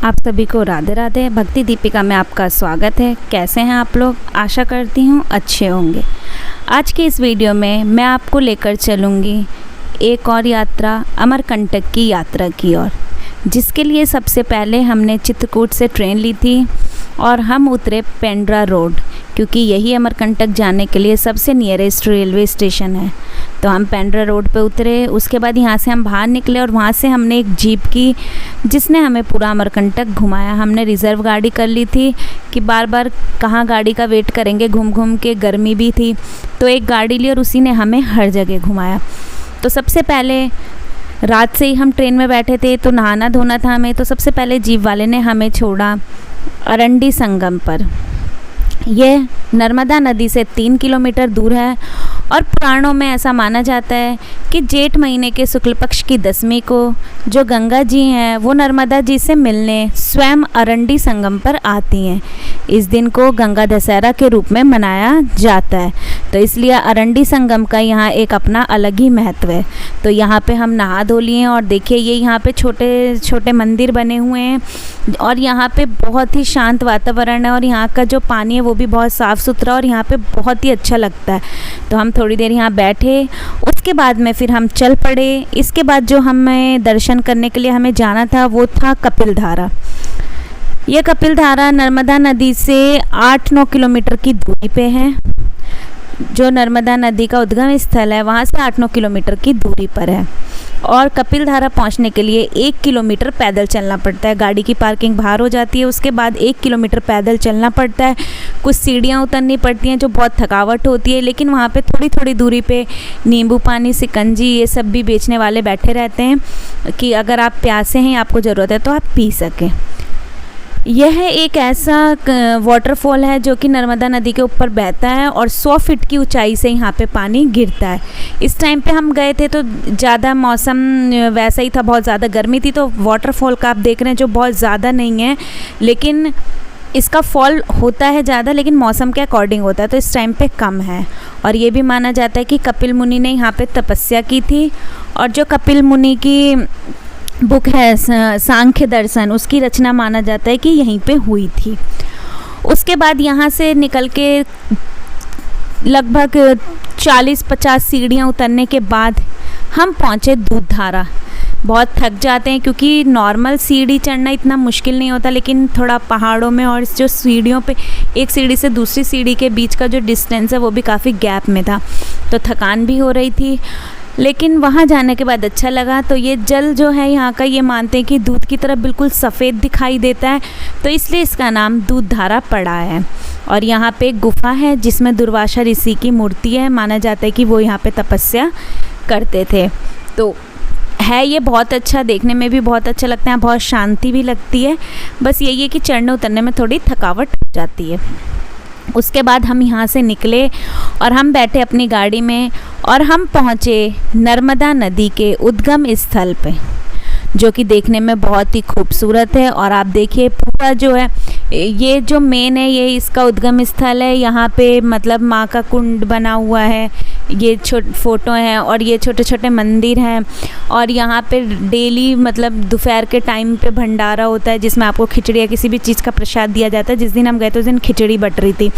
आप सभी को राधे राधे। भक्ति दीपिका में आपका स्वागत है। कैसे हैं आप लोग? आशा करती हूँ अच्छे होंगे। आज के इस वीडियो में मैं आपको लेकर चलूँगी एक और यात्रा, अमरकंटक की यात्रा की ओर, जिसके लिए सबसे पहले हमने चित्रकूट से ट्रेन ली थी और हम उतरे पेंड्रा रोड, क्योंकि यही अमरकंटक जाने के लिए सबसे नियरेस्ट रेलवे स्टेशन है। तो हम पेंड्रा रोड पे उतरे। उसके बाद यहाँ से हम बाहर निकले और वहाँ से हमने एक जीप की, जिसने हमें पूरा अमरकंटक घुमाया। हमने रिज़र्व गाड़ी कर ली थी कि बार बार कहाँ गाड़ी का वेट करेंगे, घूम घूम के, गर्मी भी थी, तो एक गाड़ी ली और उसी ने हमें हर जगह घुमाया। तो सबसे पहले रात से ही हम ट्रेन में बैठे थे, तो नहाना धोना था हमें। तो सबसे पहले जीप वाले ने हमें छोड़ा अरंडी संगम पर। यह नर्मदा नदी से 3 किलोमीटर दूर है और पुराणों में ऐसा माना जाता है कि जेठ महीने के शुक्ल पक्ष की 10वीं को जो गंगा जी हैं वो नर्मदा जी से मिलने स्वयं अरंडी संगम पर आती हैं। इस दिन को गंगा दशहरा के रूप में मनाया जाता है, तो इसलिए अरंडी संगम का यहाँ एक अपना अलग ही महत्व है। तो यहाँ पे हम नहा धो लिए और देखिए ये यहाँ पे छोटे छोटे मंदिर बने हुए हैं और यहाँ पे बहुत ही शांत वातावरण है और यहाँ का जो पानी है वो भी बहुत साफ़ सुथरा और यहाँ पे बहुत ही अच्छा लगता है। तो हम थोड़ी देर यहाँ बैठे, उसके बाद में फिर हम चल पड़े। इसके बाद जो हमें दर्शन करने के लिए हमें जाना था वो था कपिल धारा। ये कपिल धारा नर्मदा नदी से 8-9 किलोमीटर की दूरी पे है। जो नर्मदा नदी का उद्गम स्थल है वहाँ से 8-9 किलोमीटर की दूरी पर है और कपिल धारा पहुँचने के लिए 1 किलोमीटर पैदल चलना पड़ता है। गाड़ी की पार्किंग बाहर हो जाती है, उसके बाद 1 किलोमीटर पैदल चलना पड़ता है। कुछ सीढ़ियाँ उतरनी पड़ती हैं जो बहुत थकावट होती है, लेकिन वहाँ पे थोड़ी थोड़ी दूरी पे नींबू पानी, शिकंजी, ये सब भी बेचने वाले बैठे रहते हैं कि अगर आप प्यासे हैं, आपको ज़रूरत है तो आप पी सकें। यह एक ऐसा वाटरफॉल है जो कि नर्मदा नदी के ऊपर बहता है और 100 फीट की ऊंचाई से यहाँ पे पानी गिरता है। इस टाइम पे हम गए थे तो ज़्यादा मौसम वैसा ही था, बहुत ज़्यादा गर्मी थी, तो वाटरफॉल का आप देख रहे हैं जो बहुत ज़्यादा नहीं है, लेकिन इसका फॉल होता है ज़्यादा, लेकिन मौसम के अकॉर्डिंग होता है, तो इस टाइम पे कम है। और ये भी माना जाता है कि कपिल मुनि ने यहाँ पे तपस्या की थी और जो कपिल मुनि की बुक है सांख्य दर्शन, उसकी रचना माना जाता है कि यहीं पे हुई थी। उसके बाद यहाँ से निकल के लगभग 40-50 सीढ़ियाँ उतरने के बाद हम पहुँचे दूधधारा। बहुत थक जाते हैं क्योंकि नॉर्मल सीढ़ी चढ़ना इतना मुश्किल नहीं होता, लेकिन थोड़ा पहाड़ों में और जो सीढ़ियों पे एक सीढ़ी से दूसरी सीढ़ी के बीच का जो डिस्टेंस है वो भी काफ़ी गैप में था, तो थकान भी हो रही थी, लेकिन वहाँ जाने के बाद अच्छा लगा। तो ये जल जो है यहाँ का, ये मानते हैं कि दूध की तरह बिल्कुल सफ़ेद दिखाई देता है, तो इसलिए इसका नाम दूधधारा पड़ा है। और यहाँ पे एक गुफा है जिसमें दुर्वासा ऋषि की मूर्ति है। माना जाता है कि वो यहाँ पे तपस्या करते थे। तो है ये बहुत अच्छा, देखने में भी बहुत अच्छा लगता है, बहुत शांति भी लगती है। बस यही है कि चढ़ने उतरने में थोड़ी थकावट हो जाती है। उसके बाद हम यहाँ से निकले और हम बैठे अपनी गाड़ी में और हम पहुँचे नर्मदा नदी के उद्गम स्थल पे, जो कि देखने में बहुत ही खूबसूरत है। और आप देखिए पूरा जो है, ये जो मेन है ये इसका उद्गम स्थल है। यहाँ पे मतलब माँ का कुंड बना हुआ है, ये फ़ोटो हैं और ये छोटे छोटे मंदिर हैं। और यहाँ पे डेली मतलब दोपहर के टाइम पे भंडारा होता है जिसमें आपको खिचड़ी या किसी भी चीज़ का प्रसाद दिया जाता है। जिस दिन हम गए तो उस दिन खिचड़ी बट रही थी,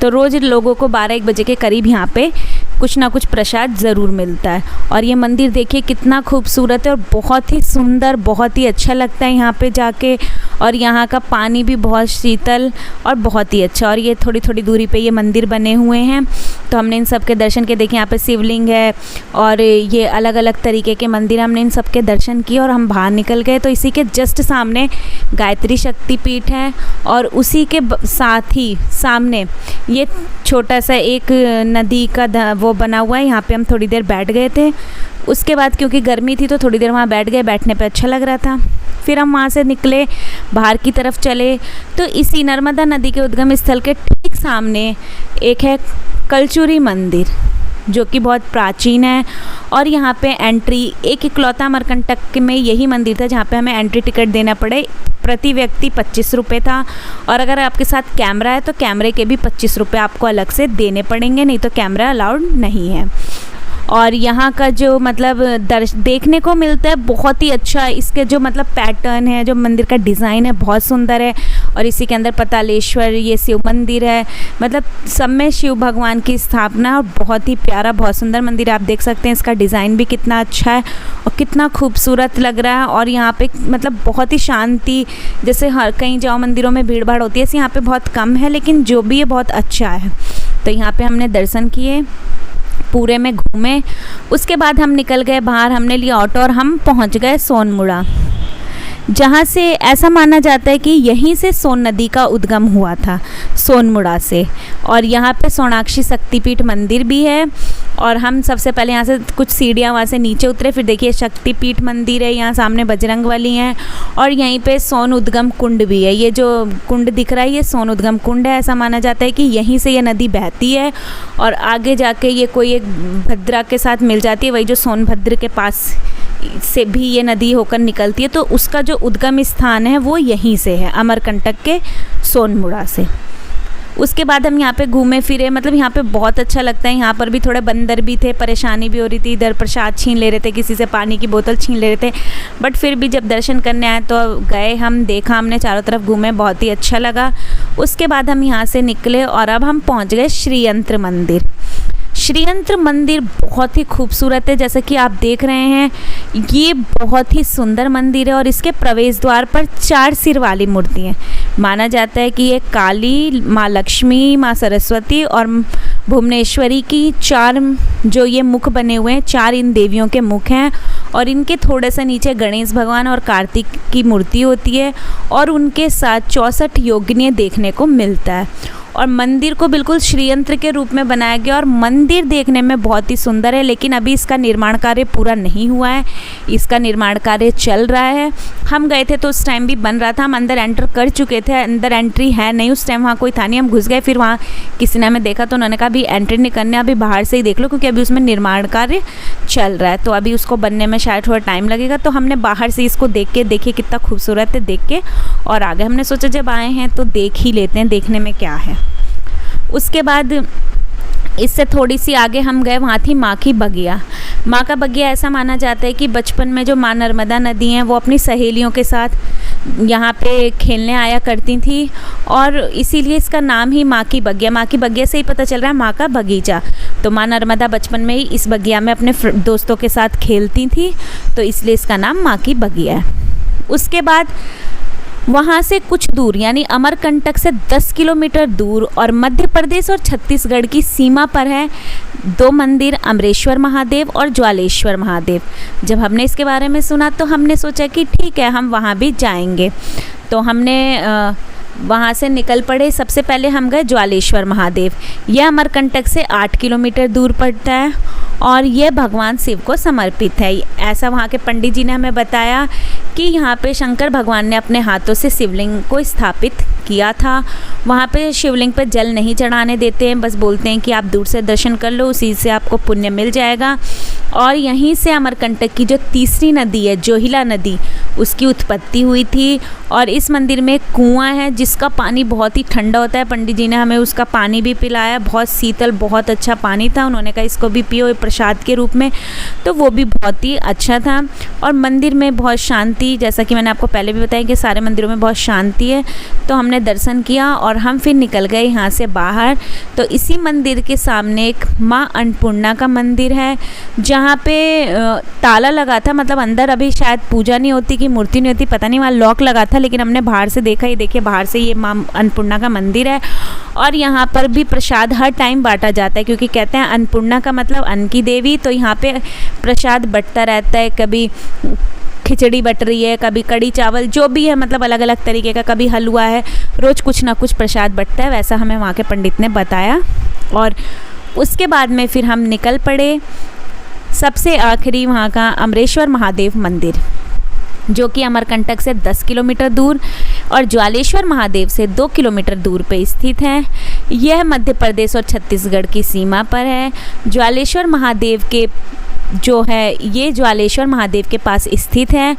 तो रोज़ लोगों को 12-1 बजे के करीब यहाँ पे कुछ ना कुछ प्रसाद ज़रूर मिलता है। और ये मंदिर देखिए कितना खूबसूरत है और बहुत ही सुंदर, बहुत ही अच्छा लगता है यहाँ पे जाके। और यहाँ का पानी भी बहुत शीतल और बहुत ही अच्छा। और ये थोड़ी थोड़ी दूरी पे ये मंदिर बने हुए हैं, तो हमने इन सब के दर्शन किए। देखिए यहाँ पे शिवलिंग है और ये अलग अलग तरीके के मंदिर, हमने इन सब के दर्शन किए और हम बाहर निकल गए। तो इसी के जस्ट सामने गायत्री शक्तिपीठ है और उसी के साथ ही सामने ये छोटा सा एक नदी का वो बना हुआ है। यहाँ पे हम थोड़ी देर बैठ गए थे। उसके बाद क्योंकि गर्मी थी तो थोड़ी देर वहाँ बैठ गए, बैठने पे अच्छा लग रहा था। फिर हम वहाँ से निकले, बाहर की तरफ चले, तो इसी नर्मदा नदी के उद्गम स्थल के ठीक सामने एक है कलचुरी मंदिर, जो कि बहुत प्राचीन है। और यहाँ पे एंट्री, एक इकलौता अमरकंटक में यही मंदिर था जहाँ पे हमें एंट्री टिकट देना पड़े। प्रति व्यक्ति 25 रुपये था, और अगर आपके साथ कैमरा है तो कैमरे के भी 25 रुपये आपको अलग से देने पड़ेंगे, नहीं तो कैमरा अलाउड नहीं है। और यहाँ का जो मतलब देखने को मिलता है बहुत ही अच्छा, इसके जो मतलब पैटर्न है, जो मंदिर का डिज़ाइन है बहुत सुंदर है। और इसी के अंदर पतालेश्वर ये शिव मंदिर है, मतलब सब में शिव भगवान की स्थापना, और बहुत ही प्यारा बहुत सुंदर मंदिर है। आप देख सकते हैं इसका डिज़ाइन भी कितना अच्छा है और कितना खूबसूरत लग रहा है। और यहाँ पे मतलब बहुत ही शांति, जैसे हर कहीं जाओ मंदिरों में भीड़ भाड़ होती है, ऐसे यहाँ पे बहुत कम है, लेकिन जो भी है बहुत अच्छा है। तो यहाँ पे हमने दर्शन किए, पूरे में घूमे। उसके बाद हम निकल गए बाहर, हमने लिया ऑटो और हम पहुँच गए सोनमुड़ा, जहाँ से ऐसा माना जाता है कि यहीं से सोन नदी का उद्गम हुआ था, सोनमुड़ा से। और यहाँ पे सोनाक्षी शक्तिपीठ मंदिर भी है। और हम सबसे पहले यहाँ से कुछ सीढ़ियाँ वहाँ से नीचे उतरे, फिर देखिए शक्तिपीठ मंदिर है, यहाँ सामने बजरंगबली हैं, और यहीं पे सोन उद्गम कुंड भी है। ये जो कुंड दिख रहा है ये सोन उद्गम कुंड है। ऐसा माना जाता है कि यहीं से ये नदी बहती है और आगे जाके ये कोई एक भद्रा के साथ मिल जाती है, वही जो सोनभद्र के पास से भी ये नदी होकर निकलती है। तो उसका जो उद्गम स्थान है वो यहीं से है, अमरकंटक के सोनमुड़ा से। उसके बाद हम यहाँ पे घूमे फिरे, मतलब यहाँ पे बहुत अच्छा लगता है। यहाँ पर भी थोड़े बंदर भी थे, परेशानी भी हो रही थी, इधर प्रसाद छीन ले रहे थे, किसी से पानी की बोतल छीन ले रहे थे, बट फिर भी जब दर्शन करने आए तो गए, हम देखा, हमने चारों तरफ घूमे, बहुत ही अच्छा लगा। उसके बाद हम यहाँ से निकले और अब हम पहुँच गए श्रीयंत्र मंदिर। श्रीयंत्र मंदिर बहुत ही खूबसूरत है, जैसा कि आप देख रहे हैं ये बहुत ही सुंदर मंदिर है। और इसके प्रवेश द्वार पर 4 सिर वाली मूर्ति हैं। माना जाता है कि ये काली, माँ लक्ष्मी, माँ सरस्वती और भुवनेश्वरी की 4 जो ये मुख बने हुए हैं, 4 इन देवियों के मुख हैं। और इनके थोड़े से नीचे गणेश भगवान और कार्तिक की मूर्ति होती है, और उनके साथ 64 योगिनी देखने को मिलता है। और मंदिर को बिल्कुल श्रीयंत्र के रूप में बनाया गया, और मंदिर देखने में बहुत ही सुंदर है, लेकिन अभी इसका निर्माण कार्य पूरा नहीं हुआ है, इसका निर्माण कार्य चल रहा है। हम गए थे तो उस टाइम भी बन रहा था, हम अंदर एंटर कर चुके थे, अंदर एंट्री है नहीं, उस टाइम वहाँ कोई था नहीं, हम घुस गए। फिर वहाँ किसी ने हमें देखा तो उन्होंने कहा अभी एंट्री नहीं करने, अभी बाहर से ही देख लो, क्योंकि अभी उसमें निर्माण कार्य चल रहा है, तो अभी उसको बनने में शायद थोड़ा टाइम लगेगा। तो हमने बाहर से इसको देख के, देखिए कितना खूबसूरत है, देख के और आगे हमने सोचा जब आए हैं तो देख ही लेते हैं, देखने में क्या है। उसके बाद इससे थोड़ी सी आगे हम गए, वहाँ थी माँ की बगिया। माँ का बगिया ऐसा माना जाता है कि बचपन में जो माँ नर्मदा नदी हैं वो अपनी सहेलियों के साथ यहाँ पे खेलने आया करती थी, और इसीलिए इसका नाम ही माँ की बगिया। माँ की बगिया से ही पता चल रहा है माँ का बगीचा। तो माँ नर्मदा बचपन में ही इस बगिया में अपने दोस्तों के साथ खेलती थी, तो इसलिए इसका नाम माँ की बगिया है। उसके बाद वहाँ से कुछ दूर, यानी अमरकंटक से 10 किलोमीटर दूर और मध्य प्रदेश और छत्तीसगढ़ की सीमा पर है 2 मंदिर, अमरेश्वर महादेव और ज्वालेश्वर महादेव। जब हमने इसके बारे में सुना तो हमने सोचा कि ठीक है हम वहाँ भी जाएंगे, तो हमने वहाँ से निकल पड़े। सबसे पहले हम गए ज्वालेश्वर महादेव। यह अमरकंटक से 8 किलोमीटर दूर पड़ता है और यह भगवान शिव को समर्पित है। ऐसा वहाँ के पंडित जी ने हमें बताया कि यहाँ पे शंकर भगवान ने अपने हाथों से शिवलिंग को स्थापित किया था। वहाँ पे शिवलिंग पे जल नहीं चढ़ाने देते हैं, बस बोलते हैं कि आप दूर से दर्शन कर लो, उसी से आपको पुण्य मिल जाएगा। और यहीं से अमरकंटक की जो तीसरी नदी है, जोहिला नदी, उसकी उत्पत्ति हुई थी। और इस मंदिर में एक कुआं है जिसका पानी बहुत ही ठंडा होता है। पंडित जी ने हमें उसका पानी भी पिलाया, बहुत शीतल, बहुत अच्छा पानी था। उन्होंने कहा इसको भी पियो प्रसाद के रूप में, तो वो भी बहुत ही अच्छा था। और मंदिर में बहुत शांति, जैसा कि मैंने आपको पहले भी बताया कि सारे मंदिरों में बहुत शांति है। तो हमने दर्शन किया और हम फिर निकल गए यहाँ से बाहर। तो इसी मंदिर के सामने एक माँ अन्नपूर्णा का मंदिर है, जहाँ पे ताला लगा था, मतलब अंदर अभी शायद पूजा नहीं होती कि मूर्ति नहीं होती, पता नहीं, वहाँ लॉक लगा था, लेकिन हमने बाहर से देखा। ये देखिए बाहर से ये माँ अन्नपूर्णा का मंदिर है। और यहाँ पर भी प्रसाद हर टाइम बांटा जाता है, क्योंकि कहते हैं अन्नपूर्णा का मतलब अन्न की देवी, तो यहाँ पे प्रसाद बंटता रहता है। कभी खिचड़ी बट रही है, कभी कड़ी चावल, जो भी है, मतलब अलग अलग तरीके का, कभी हलवा है, रोज़ कुछ ना कुछ प्रसाद बंटता है, वैसा हमें वहाँ के पंडित ने बताया। और उसके बाद में फिर हम निकल पड़े सबसे आखिरी वहाँ का अमरेश्वर महादेव मंदिर, जो कि अमरकंटक से 10 किलोमीटर दूर और ज्वालेश्वर महादेव से 2 किलोमीटर दूर पे स्थित है। यह मध्य प्रदेश और छत्तीसगढ़ की सीमा पर है। ज्वालेश्वर महादेव के जो है ये ज्वालेश्वर महादेव के पास स्थित है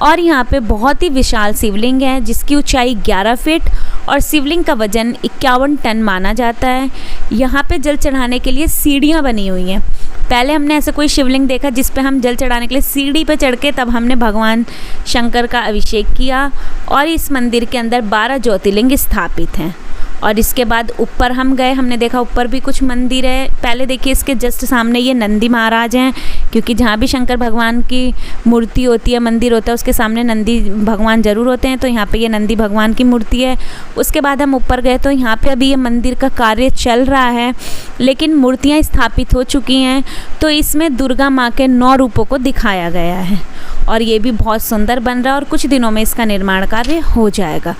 और यहाँ पे बहुत ही विशाल शिवलिंग है जिसकी ऊंचाई 11 फीट और शिवलिंग का वजन 51 टन माना जाता है। यहाँ पे जल चढ़ाने के लिए सीढ़ियाँ बनी हुई हैं। पहले हमने ऐसा कोई शिवलिंग देखा जिस पे हम जल चढ़ाने के लिए सीढ़ी पे चढ़ के तब हमने भगवान शंकर का अभिषेक किया। और इस मंदिर के अंदर 12 ज्योतिर्लिंग स्थापित हैं। और इसके बाद ऊपर हम गए, हमने देखा ऊपर भी कुछ मंदिर है। पहले देखिए इसके जस्ट सामने ये नंदी महाराज हैं, क्योंकि जहाँ भी शंकर भगवान की मूर्ति होती है, मंदिर होता है, उसके सामने नंदी भगवान ज़रूर होते हैं। तो यहाँ पे ये नंदी भगवान की मूर्ति है। उसके बाद हम ऊपर गए तो यहाँ पे अभी ये मंदिर का कार्य चल रहा है, लेकिन मूर्तियाँ स्थापित हो चुकी हैं। तो इसमें दुर्गा माँ के 9 रूपों को दिखाया गया है और ये भी बहुत सुंदर बन रहा है और कुछ दिनों में इसका निर्माण कार्य हो जाएगा।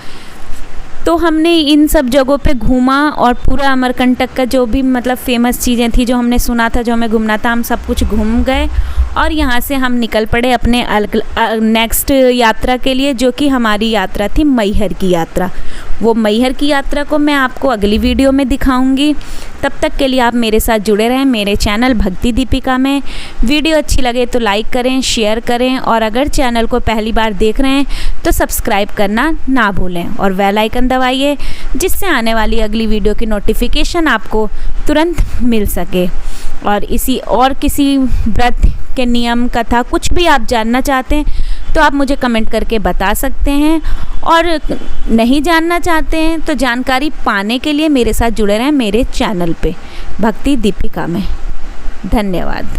तो हमने इन सब जगहों पे घूमा और पूरा अमरकंटक का जो भी मतलब फेमस चीज़ें थी, जो हमने सुना था, जो हमें घूमना था, हम सब कुछ घूम गए। और यहाँ से हम निकल पड़े अपने नेक्स्ट यात्रा के लिए, जो कि हमारी यात्रा थी मैहर की यात्रा। वो मैहर की यात्रा को मैं आपको अगली वीडियो में दिखाऊंगी। तब तक के लिए आप मेरे साथ जुड़े रहें मेरे चैनल भक्ति दीपिका में। वीडियो अच्छी लगे तो लाइक करें, शेयर करें और अगर चैनल को पहली बार देख रहे हैं तो सब्सक्राइब करना ना भूलें और बेल आइकन दबाइए, जिससे आने वाली अगली वीडियो की नोटिफिकेशन आपको तुरंत मिल सके। और किसी व्रत के नियम, कथा, कुछ भी आप जानना चाहते हैं तो आप मुझे कमेंट करके बता सकते हैं। और नहीं जानना चाहते हैं तो जानकारी पाने के लिए मेरे साथ जुड़े रहें मेरे चैनल पे भक्ति दीपिका में। धन्यवाद।